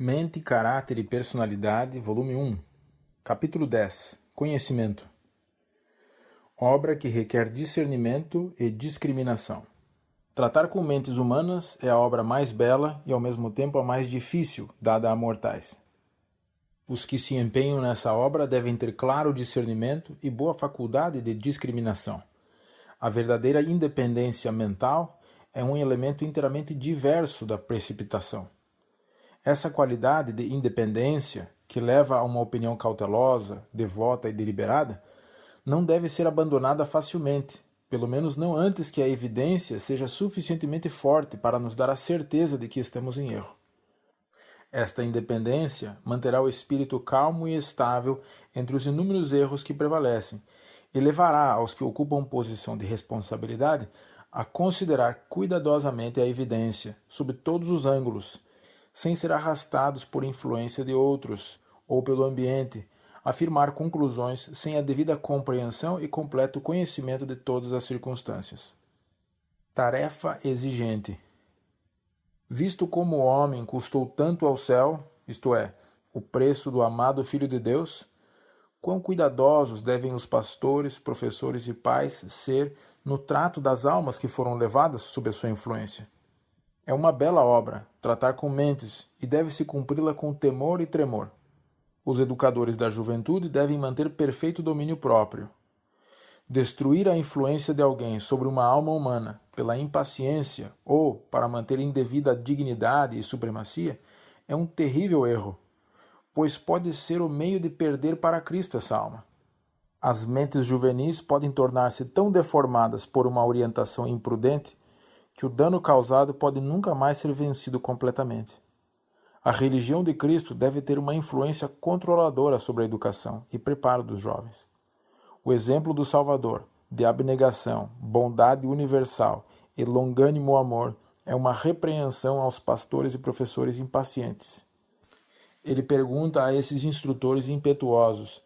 Mente, Caráter e Personalidade, volume 1, capítulo 10, Conhecimento. Obra que requer discernimento e discriminação. Tratar com mentes humanas é a obra mais bela e ao mesmo tempo a mais difícil dada a mortais. Os que se empenham nessa obra devem ter claro discernimento e boa faculdade de discriminação. A verdadeira independência mental é um elemento inteiramente diverso da precipitação. Essa qualidade de independência, que leva a uma opinião cautelosa, devota e deliberada, não deve ser abandonada facilmente, pelo menos não antes que a evidência seja suficientemente forte para nos dar a certeza de que estamos em erro. Esta independência manterá o espírito calmo e estável entre os inúmeros erros que prevalecem e levará aos que ocupam posição de responsabilidade a considerar cuidadosamente a evidência, sob todos os ângulos, sem ser arrastados por influência de outros ou pelo ambiente, afirmar conclusões sem a devida compreensão e completo conhecimento de todas as circunstâncias. Tarefa exigente. Visto como o homem custou tanto ao céu, isto é, o preço do amado Filho de Deus, quão cuidadosos devem os pastores, professores e pais ser no trato das almas que foram levadas sob a sua influência. É uma bela obra, tratar com mentes, e deve-se cumpri-la com temor e tremor. Os educadores da juventude devem manter perfeito domínio próprio. Destruir a influência de alguém sobre uma alma humana pela impaciência ou para manter indevida dignidade e supremacia é um terrível erro, pois pode ser o meio de perder para Cristo essa alma. As mentes juvenis podem tornar-se tão deformadas por uma orientação imprudente que o dano causado pode nunca mais ser vencido completamente. A religião de Cristo deve ter uma influência controladora sobre a educação e preparo dos jovens. O exemplo do Salvador, de abnegação, bondade universal e longânimo amor, é uma repreensão aos pastores e professores impacientes. Ele pergunta a esses instrutores impetuosos: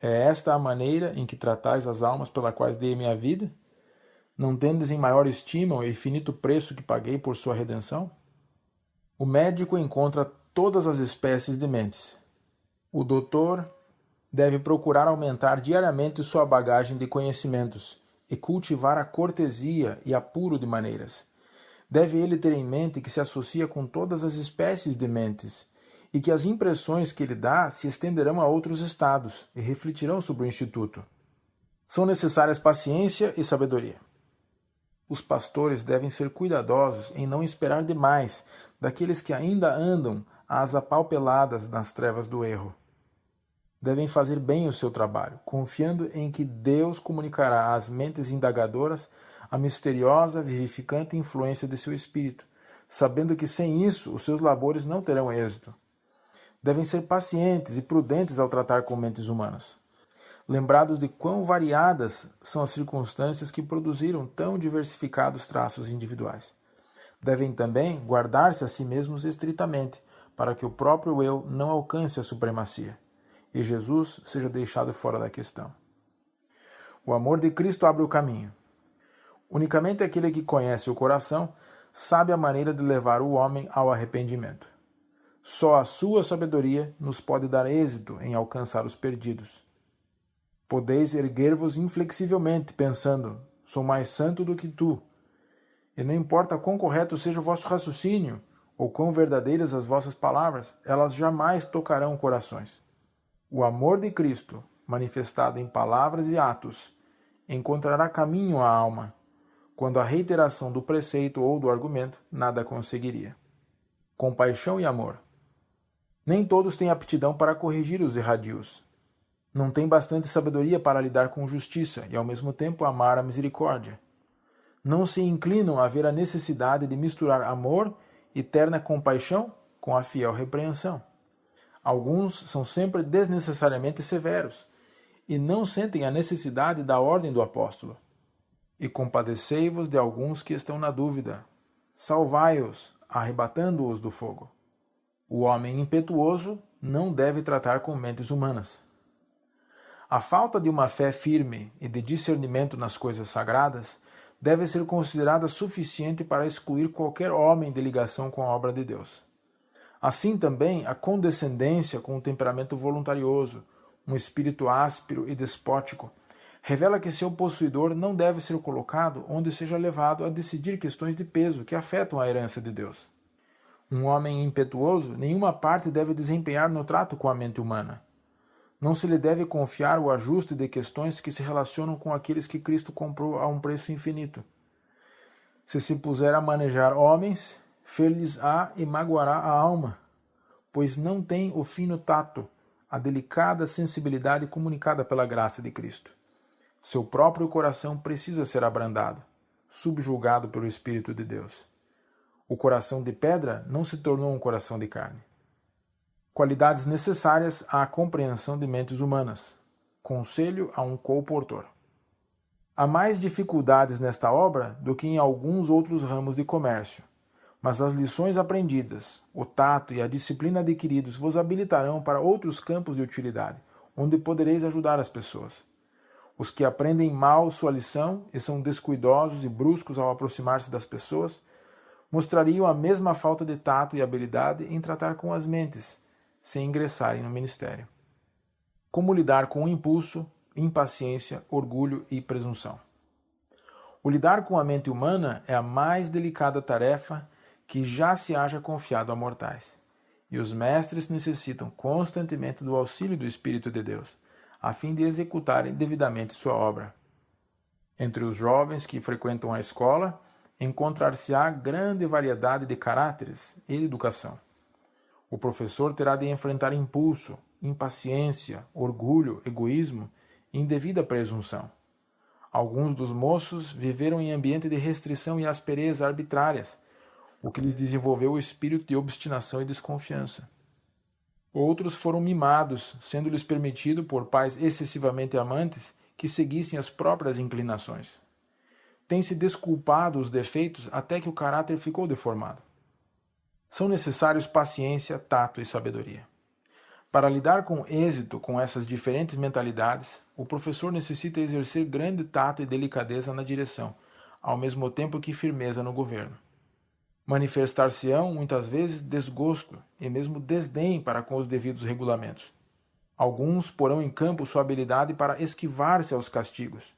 é esta a maneira em que tratais as almas pelas quais dei minha vida? Não tendes em maior estima o infinito preço que paguei por sua redenção? O médico encontra todas as espécies de mentes. O doutor deve procurar aumentar diariamente sua bagagem de conhecimentos e cultivar a cortesia e apuro de maneiras. Deve ele ter em mente que se associa com todas as espécies de mentes e que as impressões que ele dá se estenderão a outros estados e refletirão sobre o instituto. São necessárias paciência e sabedoria. Os pastores devem ser cuidadosos em não esperar demais daqueles que ainda andam às apalpeladas nas trevas do erro. Devem fazer bem o seu trabalho, confiando em que Deus comunicará às mentes indagadoras a misteriosa, vivificante influência de seu espírito, sabendo que sem isso os seus labores não terão êxito. Devem ser pacientes e prudentes ao tratar com mentes humanas, lembrados de quão variadas são as circunstâncias que produziram tão diversificados traços individuais. Devem também guardar-se a si mesmos estritamente, para que o próprio eu não alcance a supremacia, e Jesus seja deixado fora da questão. O amor de Cristo abre o caminho. Unicamente aquele que conhece o coração sabe a maneira de levar o homem ao arrependimento. Só a sua sabedoria nos pode dar êxito em alcançar os perdidos. Podeis erguer-vos inflexivelmente, pensando: sou mais santo do que tu. E não importa quão correto seja o vosso raciocínio, ou quão verdadeiras as vossas palavras, elas jamais tocarão corações. O amor de Cristo, manifestado em palavras e atos, encontrará caminho à alma, quando a reiteração do preceito ou do argumento nada conseguiria. Compaixão e amor. Nem todos têm aptidão para corrigir os erradios. Não têm bastante sabedoria para lidar com justiça e, ao mesmo tempo, amar a misericórdia. Não se inclinam a ver a necessidade de misturar amor e terna compaixão com a fiel repreensão. Alguns são sempre desnecessariamente severos e não sentem a necessidade da ordem do apóstolo. E compadecei-vos de alguns que estão na dúvida. Salvai-os, arrebatando-os do fogo. O homem impetuoso não deve tratar com mentes humanas. A falta de uma fé firme e de discernimento nas coisas sagradas deve ser considerada suficiente para excluir qualquer homem de ligação com a obra de Deus. Assim também a condescendência com um temperamento voluntarioso, um espírito áspero e despótico, revela que seu possuidor não deve ser colocado onde seja levado a decidir questões de peso que afetam a herança de Deus. Um homem impetuoso nenhuma parte deve desempenhar no trato com a mente humana. Não se lhe deve confiar o ajuste de questões que se relacionam com aqueles que Cristo comprou a um preço infinito. Se puser a manejar homens, fer-lhes-á e magoará a alma, pois não tem o fino tato, a delicada sensibilidade comunicada pela graça de Cristo. Seu próprio coração precisa ser abrandado, subjugado pelo Espírito de Deus. O coração de pedra não se tornou um coração de carne. Qualidades necessárias à compreensão de mentes humanas. Conselho a um colportor. Há mais dificuldades nesta obra do que em alguns outros ramos de comércio, mas as lições aprendidas, o tato e a disciplina adquiridos vos habilitarão para outros campos de utilidade, onde podereis ajudar as pessoas. Os que aprendem mal sua lição e são descuidosos e bruscos ao aproximar-se das pessoas, mostrariam a mesma falta de tato e habilidade em tratar com as mentes, sem ingressarem no ministério. Como lidar com o impulso, impaciência, orgulho e presunção? O lidar com a mente humana é a mais delicada tarefa que já se haja confiado a mortais, e os mestres necessitam constantemente do auxílio do Espírito de Deus, a fim de executarem devidamente sua obra. Entre os jovens que frequentam a escola, encontrar-se-á grande variedade de caráteres e de educação. O professor terá de enfrentar impulso, impaciência, orgulho, egoísmo e indevida presunção. Alguns dos moços viveram em ambiente de restrição e aspereza arbitrárias, o que lhes desenvolveu o espírito de obstinação e desconfiança. Outros foram mimados, sendo-lhes permitido por pais excessivamente amantes que seguissem as próprias inclinações. Tem-se desculpado os defeitos até que o caráter ficou deformado. São necessários paciência, tato e sabedoria. Para lidar com êxito com essas diferentes mentalidades, o professor necessita exercer grande tato e delicadeza na direção, ao mesmo tempo que firmeza no governo. Manifestar-se-ão, muitas vezes, desgosto e mesmo desdém para com os devidos regulamentos. Alguns porão em campo sua habilidade para esquivar-se aos castigos,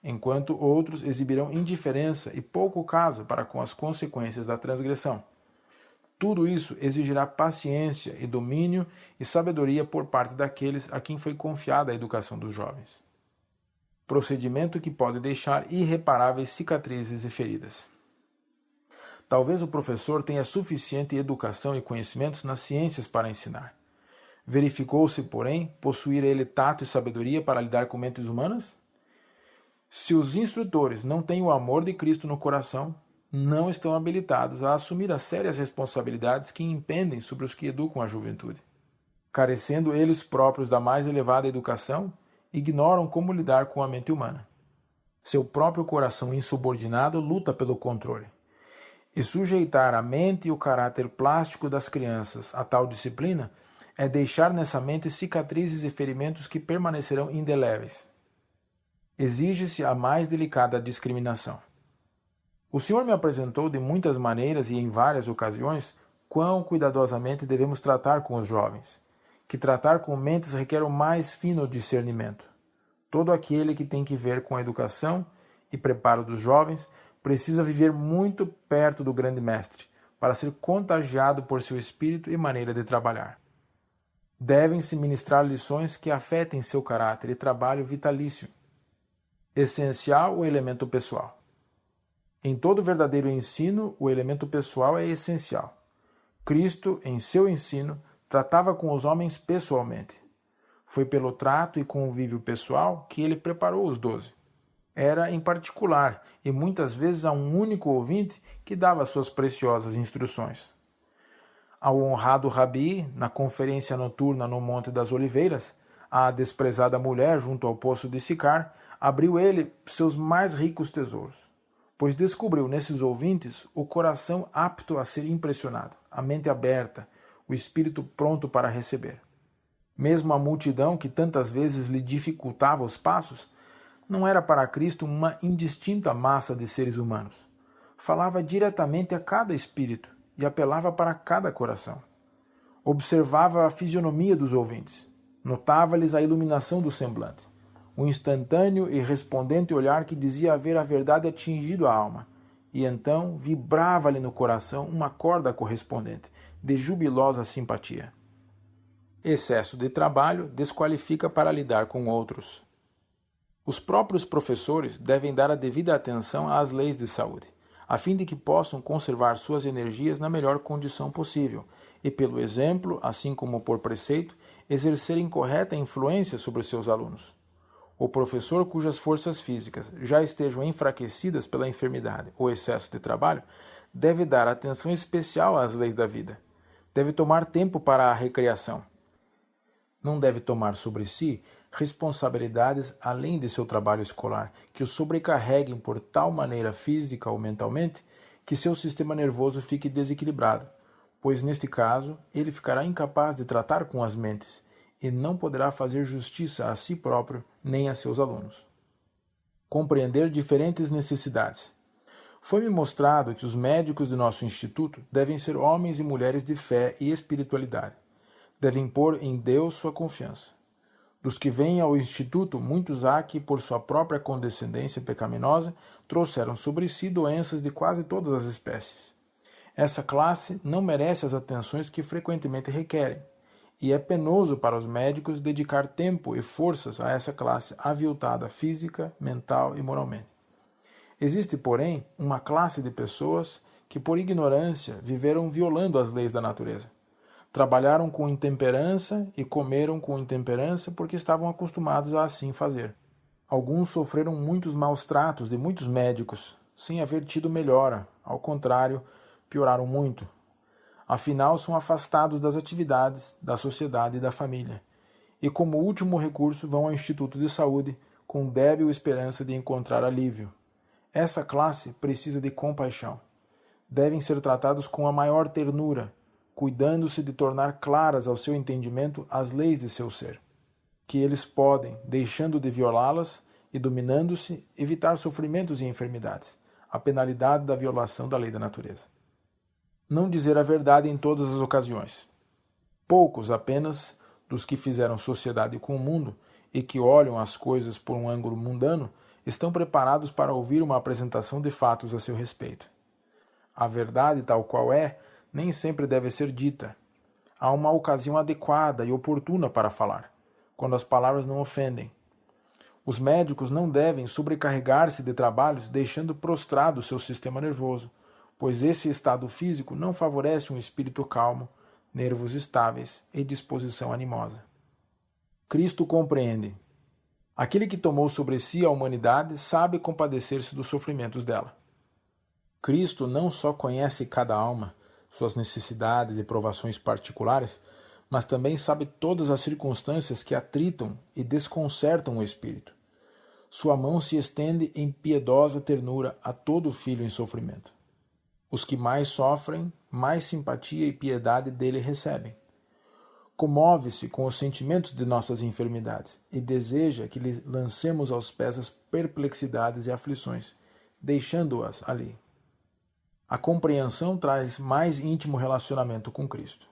enquanto outros exibirão indiferença e pouco caso para com as consequências da transgressão. Tudo isso exigirá paciência e domínio e sabedoria por parte daqueles a quem foi confiada a educação dos jovens. Procedimento que pode deixar irreparáveis cicatrizes e feridas. Talvez o professor tenha suficiente educação e conhecimentos nas ciências para ensinar. Verificou-se, porém, possuir ele tato e sabedoria para lidar com mentes humanas? Se os instrutores não têm o amor de Cristo no coração, não estão habilitados a assumir as sérias responsabilidades que impendem sobre os que educam a juventude. Carecendo eles próprios da mais elevada educação, ignoram como lidar com a mente humana. Seu próprio coração insubordinado luta pelo controle. E sujeitar a mente e o caráter plástico das crianças a tal disciplina é deixar nessa mente cicatrizes e ferimentos que permanecerão indeléveis. Exige-se a mais delicada discriminação. O Senhor me apresentou de muitas maneiras e em várias ocasiões quão cuidadosamente devemos tratar com os jovens, que tratar com mentes requer o mais fino discernimento. Todo aquele que tem que ver com a educação e preparo dos jovens precisa viver muito perto do grande mestre, para ser contagiado por seu espírito e maneira de trabalhar. Devem-se ministrar lições que afetem seu caráter e trabalho vitalício. Essencial o elemento pessoal. Em todo verdadeiro ensino, o elemento pessoal é essencial. Cristo, em seu ensino, tratava com os homens pessoalmente. Foi pelo trato e convívio pessoal que ele preparou os 12. Era em particular, e muitas vezes a um único ouvinte que dava suas preciosas instruções. Ao honrado Rabi, na conferência noturna no Monte das Oliveiras, à desprezada mulher junto ao poço de Sicar, abriu ele seus mais ricos tesouros, pois descobriu nesses ouvintes o coração apto a ser impressionado, a mente aberta, o espírito pronto para receber. Mesmo a multidão que tantas vezes lhe dificultava os passos, não era para Cristo uma indistinta massa de seres humanos. Falava diretamente a cada espírito e apelava para cada coração. Observava a fisionomia dos ouvintes. Notava-lhes a iluminação do semblante, o instantâneo e respondente olhar que dizia haver a verdade atingido a alma. E então vibrava-lhe no coração uma corda correspondente, de jubilosa simpatia. Excesso de trabalho desqualifica para lidar com outros. Os próprios professores devem dar a devida atenção às leis de saúde, a fim de que possam conservar suas energias na melhor condição possível e, pelo exemplo, assim como por preceito, exercerem correta influência sobre seus alunos. O professor cujas forças físicas já estejam enfraquecidas pela enfermidade ou excesso de trabalho deve dar atenção especial às leis da vida. Deve tomar tempo para a recreação. Não deve tomar sobre si responsabilidades além de seu trabalho escolar, que o sobrecarreguem por tal maneira física ou mentalmente que seu sistema nervoso fique desequilibrado, pois neste caso ele ficará incapaz de tratar com as mentes e não poderá fazer justiça a si próprio nem a seus alunos. Compreender diferentes necessidades. Foi-me mostrado que os médicos de nosso instituto devem ser homens e mulheres de fé e espiritualidade. Devem pôr em Deus sua confiança. Dos que vêm ao Instituto, muitos há que, por sua própria condescendência pecaminosa, trouxeram sobre si doenças de quase todas as espécies. Essa classe não merece as atenções que frequentemente requerem, e é penoso para os médicos dedicar tempo e forças a essa classe aviltada física, mental e moralmente. Existe, porém, uma classe de pessoas que, por ignorância, viveram violando as leis da natureza. Trabalharam com intemperança e comeram com intemperança porque estavam acostumados a assim fazer. Alguns sofreram muitos maus tratos de muitos médicos, sem haver tido melhora, ao contrário, pioraram muito. Afinal, são afastados das atividades, da sociedade e da família, e como último recurso vão ao Instituto de Saúde com débil esperança de encontrar alívio. Essa classe precisa de compaixão. Devem ser tratados com a maior ternura, cuidando-se de tornar claras ao seu entendimento as leis de seu ser, que eles podem, deixando de violá-las e dominando-se, evitar sofrimentos e enfermidades, a penalidade da violação da lei da natureza. Não dizer a verdade em todas as ocasiões. Poucos apenas dos que fizeram sociedade com o mundo e que olham as coisas por um ângulo mundano estão preparados para ouvir uma apresentação de fatos a seu respeito. A verdade, tal qual é, nem sempre deve ser dita. Há uma ocasião adequada e oportuna para falar, quando as palavras não ofendem. Os médicos não devem sobrecarregar-se de trabalhos deixando prostrado seu sistema nervoso, pois esse estado físico não favorece um espírito calmo, nervos estáveis e disposição animosa. Cristo compreende. Aquele que tomou sobre si a humanidade sabe compadecer-se dos sofrimentos dela. Cristo não só conhece cada alma, suas necessidades e provações particulares, mas também sabe todas as circunstâncias que atritam e desconcertam o espírito. Sua mão se estende em piedosa ternura a todo filho em sofrimento. Os que mais sofrem, mais simpatia e piedade dele recebem. Comove-se com os sentimentos de nossas enfermidades e deseja que lhe lancemos aos pés as perplexidades e aflições, deixando-as ali. A compreensão traz mais íntimo relacionamento com Cristo.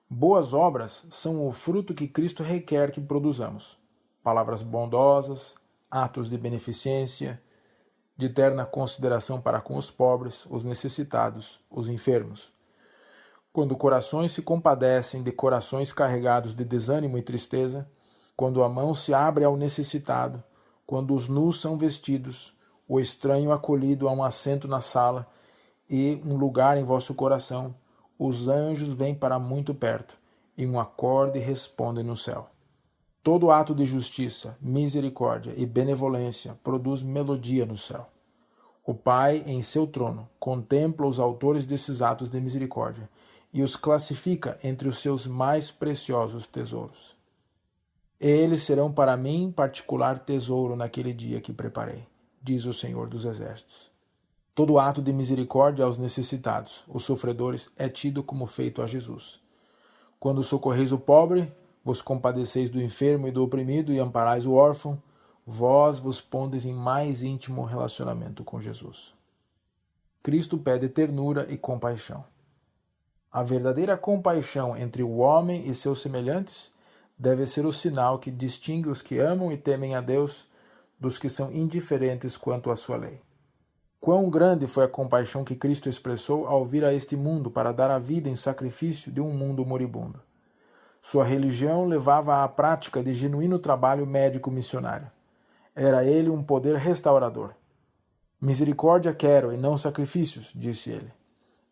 Boas obras são o fruto que Cristo requer que produzamos. Palavras bondosas, atos de beneficência, de terna consideração para com os pobres, os necessitados, os enfermos. Quando corações se compadecem de corações carregados de desânimo e tristeza, quando a mão se abre ao necessitado, quando os nus são vestidos, o estranho acolhido a um assento na sala, e um lugar em vosso coração, os anjos vêm para muito perto, e um acorde respondem no céu. Todo ato de justiça, misericórdia e benevolência produz melodia no céu. O Pai, em seu trono, contempla os autores desses atos de misericórdia e os classifica entre os seus mais preciosos tesouros. Eles serão para mim particular tesouro naquele dia que preparei, diz o Senhor dos Exércitos. Todo ato de misericórdia aos necessitados, os sofredores, é tido como feito a Jesus. Quando socorreis o pobre, vos compadeceis do enfermo e do oprimido e amparais o órfão, vós vos pondes em mais íntimo relacionamento com Jesus. Cristo pede ternura e compaixão. A verdadeira compaixão entre o homem e seus semelhantes deve ser o sinal que distingue os que amam e temem a Deus dos que são indiferentes quanto à sua lei. Quão grande foi a compaixão que Cristo expressou ao vir a este mundo para dar a vida em sacrifício de um mundo moribundo. Sua religião levava à prática de genuíno trabalho médico-missionário. Era ele um poder restaurador. Misericórdia quero e não sacrifícios, disse ele.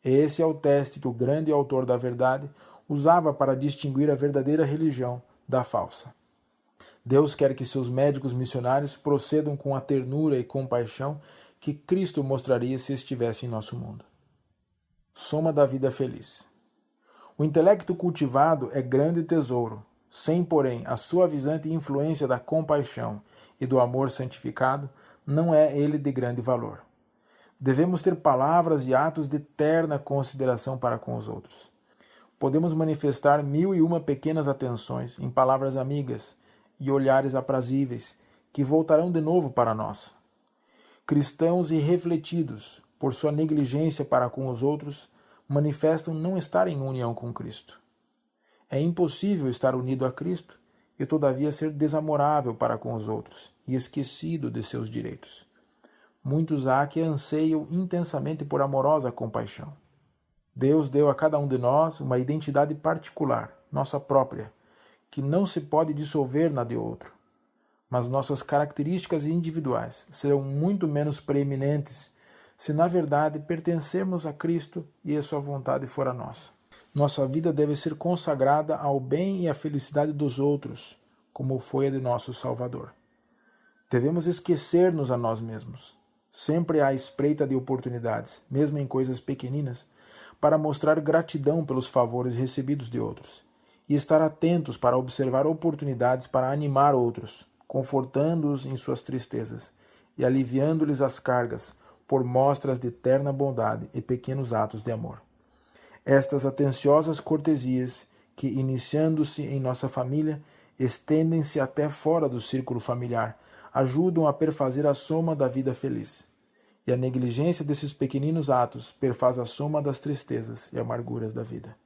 Esse é o teste que o grande autor da verdade usava para distinguir a verdadeira religião da falsa. Deus quer que seus médicos missionários procedam com a ternura e compaixão que Cristo mostraria se estivesse em nosso mundo. Soma da vida feliz. O intelecto cultivado é grande tesouro, sem, porém, a suavizante influência da compaixão e do amor santificado, não é ele de grande valor. Devemos ter palavras e atos de terna consideração para com os outros. Podemos manifestar 1001 pequenas atenções em palavras amigas e olhares aprazíveis que voltarão de novo para nós. Cristãos irrefletidos por sua negligência para com os outros manifestam não estar em união com Cristo. É impossível estar unido a Cristo e todavia ser desamorável para com os outros e esquecido de seus direitos. Muitos há que anseiam intensamente por amorosa compaixão. Deus deu a cada um de nós uma identidade particular, nossa própria, que não se pode dissolver na de outro. Mas nossas características individuais serão muito menos preeminentes se na verdade pertencermos a Cristo e a sua vontade for a nossa. Nossa vida deve ser consagrada ao bem e à felicidade dos outros, como foi a de nosso Salvador. Devemos esquecer-nos a nós mesmos, sempre à espreita de oportunidades, mesmo em coisas pequeninas, para mostrar gratidão pelos favores recebidos de outros, e estar atentos para observar oportunidades para animar outros, confortando-os em suas tristezas e aliviando-lhes as cargas por mostras de terna bondade e pequenos atos de amor. Estas atenciosas cortesias, que, iniciando-se em nossa família, estendem-se até fora do círculo familiar, ajudam a perfazer a soma da vida feliz. E a negligência desses pequeninos atos perfaz a soma das tristezas e amarguras da vida.